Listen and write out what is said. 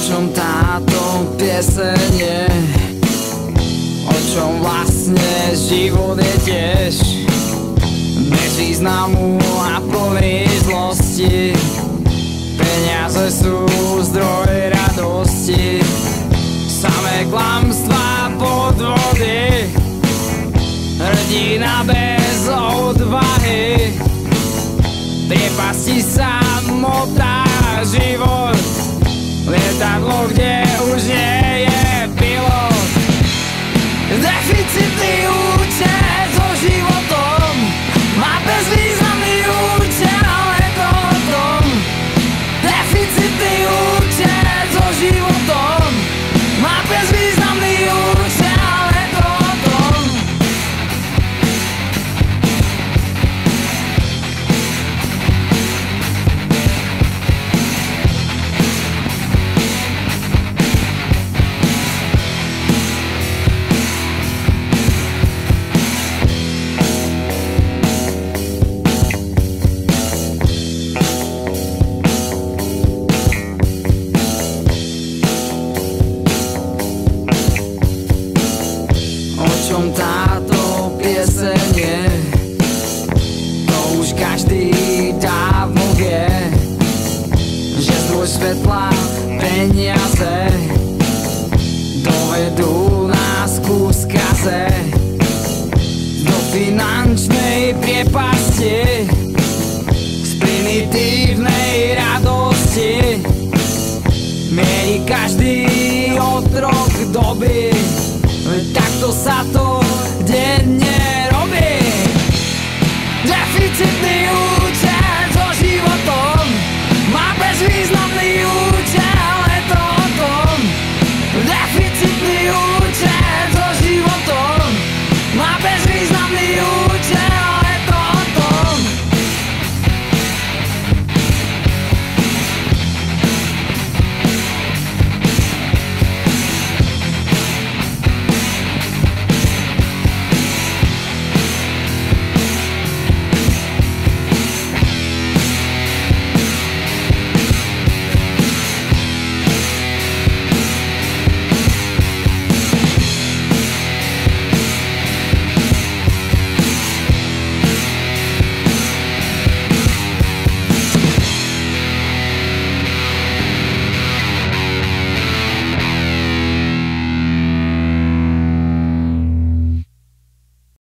čom táto pieseň je? O čom vlastne život je tiež? Bez významu a plný zlosti. Peniaze sú zdroj radosti. Samé klamstvá, podvody. Hrdina bez odvahy. Priepasti sa motá život. Lietadlo, kde už nie je pilot. Deficitný účet so životom. Má bezvýznamný účet, ale to o tom. Deficitný účet so životom. Má bezvýznamný účet, ale to o tom. O čom táto pieseň je? To už každý dávno vie, že zdroj svetla peniaze dovedú nás ku skaze. Do finančnej priepasti z primitívnej radosti mieri každý otrok doby. Takto sa to denne robí. Deficitný